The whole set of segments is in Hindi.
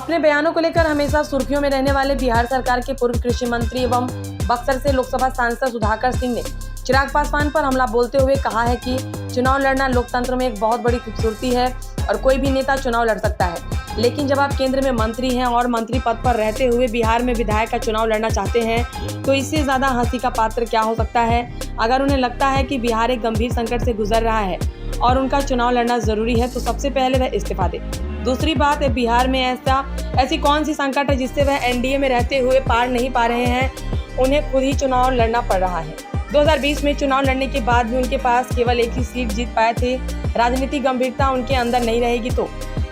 अपने बयानों को लेकर हमेशा सुर्खियों में रहने वाले बिहार सरकार के पूर्व कृषि मंत्री एवं बक्सर से लोकसभा सांसद सुधाकर सिंह ने चिराग पासवान पर हमला बोलते हुए कहा है कि चुनाव लड़ना लोकतंत्र में एक बहुत बड़ी खूबसूरती है और कोई भी नेता चुनाव लड़ सकता है, लेकिन जब आप केंद्र में मंत्री हैं और मंत्री पद पर रहते हुए बिहार में विधायक का चुनाव लड़ना चाहते हैं तो इससे ज़्यादा हंसी का पात्र क्या हो सकता है। अगर उन्हें लगता है कि बिहार एक गंभीर संकट से गुजर रहा है और उनका चुनाव लड़ना जरूरी है तो सबसे पहले वह इस्तीफा दे। दूसरी बात है, बिहार में ऐसी कौन सी संकट है जिससे वह एनडीए में रहते हुए पार नहीं पा रहे हैं, उन्हें खुद ही चुनाव लड़ना पड़ रहा है। 2020 में चुनाव लड़ने के बाद भी उनके पास केवल एक ही सीट जीत पाए थे। राजनीतिक गंभीरता उनके अंदर नहीं रहेगी तो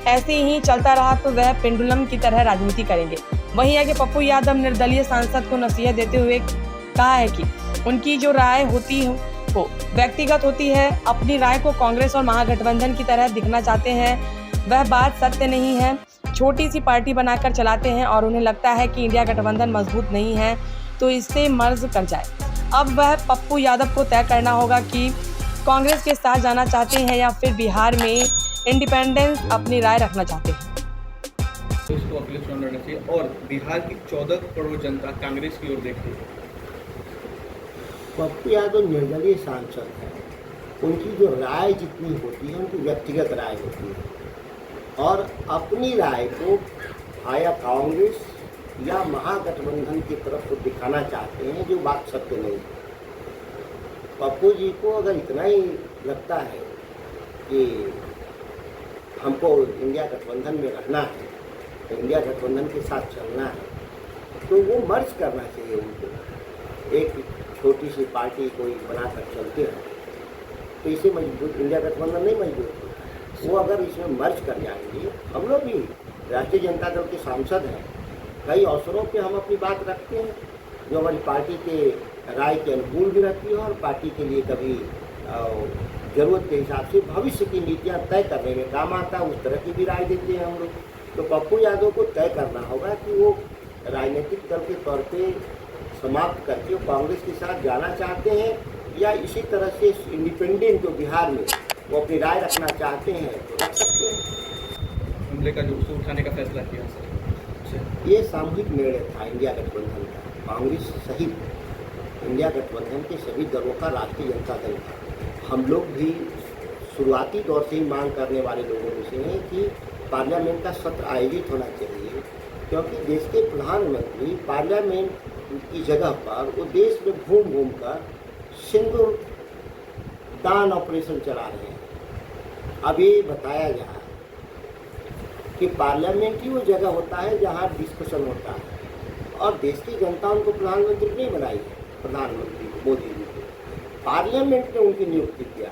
ऐसे ही चलता रहा तो वह पेंडुलम की तरह राजनीति करेंगे। वहीं आगे पप्पू यादव निर्दलीय सांसद को नसीहत देते हुए कहा है कि उनकी जो राय होती हो व्यक्तिगत होती है, अपनी राय को कांग्रेस और महागठबंधन की तरह दिखना चाहते हैं, वह बात सत्य नहीं है। छोटी सी पार्टी बनाकर चलाते हैं और उन्हें लगता है कि इंडिया गठबंधन मजबूत नहीं है तो इससे मर्ज कर जाए। अब वह पप्पू यादव को तय करना होगा कि कांग्रेस के साथ जाना चाहते हैं या फिर बिहार में इंडिपेंडेंस अपनी राय रखना चाहते हैं। उसको अगले चुनाव लड़ना चाहिए और बिहार की 14 करोड़ जनता कांग्रेस की ओर देख रही है। पप्पू यादव निर्दलीय सांसद हैं, उनकी जो राय जितनी होती है उनकी व्यक्तिगत राय होती है और अपनी राय को आया कांग्रेस या महागठबंधन की तरफ को दिखाना चाहते हैं, जो बात सत्य नहीं है। पप्पू जी को अगर इतना ही लगता है कि हमको इंडिया गठबंधन में रहना है, तो इंडिया गठबंधन के साथ चलना है, तो वो मर्ज करना चाहिए उनको। एक छोटी सी पार्टी कोई बनाकर चलते हैं तो इसे मजबूत इंडिया गठबंधन नहीं मजबूत होता। वो अगर इसमें मर्ज कर जाएंगे, हम लोग भी राष्ट्रीय जनता दल के सांसद हैं, कई अवसरों पे हम अपनी बात रखते हैं जो हमारी पार्टी के राय के अनुकूल भी रहती है और पार्टी के लिए कभी ज़रूरत के हिसाब से भविष्य की नीतियां तय करने में काम आता है, उस तरह की भी राय देते हैं हम लोग। तो पप्पू यादव को तय करना होगा कि वो राजनीतिक दल के तौर पे समाप्त करके कांग्रेस के साथ जाना चाहते हैं या इसी तरह से इंडिपेंडेंट जो बिहार में वो अपनी राय रखना चाहते हैं तो रख सकते हैं। हमले का जो उठाने का फैसला किया सर, ये सामूहिक निर्णय था इंडिया गठबंधन का, कांग्रेस सहित इंडिया गठबंधन के सभी दलों का राष्ट्रीय जनता दल था। हम लोग भी शुरुआती दौर से ही मांग करने वाले लोगों में से हैं कि पार्लियामेंट का सत्र आयोजित होना चाहिए, क्योंकि देश के प्रधानमंत्री पार्लियामेंट की जगह पर वो देश में घूम घूम कर सिंदूर दान ऑपरेशन चला रहे हैं। अब ये बताया जा रहा है कि पार्लियामेंट ही वो जगह होता है जहाँ डिस्कशन होता है और देश की जनता उनको प्रधानमंत्री नहीं बनाई है, प्रधानमंत्री मोदी जी को पार्लियामेंट ने उनकी नियुक्ति किया।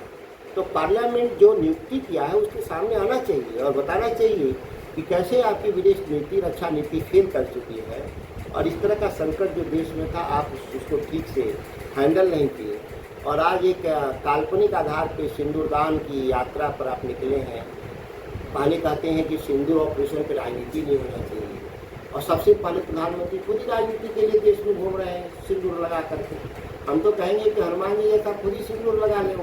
तो पार्लियामेंट जो नियुक्ति किया है उसके सामने आना चाहिए और बताना चाहिए कि कैसे आपकी विदेश नीति रक्षा नीति फेल कर चुकी है और इस तरह का संकट जो देश में था आप उसको ठीक से हैंडल नहीं किए और आज एक काल्पनिक आधार पर सिंदूरदान की यात्रा पर आप निकले हैं। पहले कहते हैं कि सिंदूर ऑपरेशन पर राजनीति नहीं होना चाहिए और सबसे पहले प्रधानमंत्री खुद ही राजनीति के लिए देश में घूम रहे हैं सिंदूर लगा करके। हम तो कहेंगे कि हनुमान जी जैसा खुद ही सिंदूर लगा ले।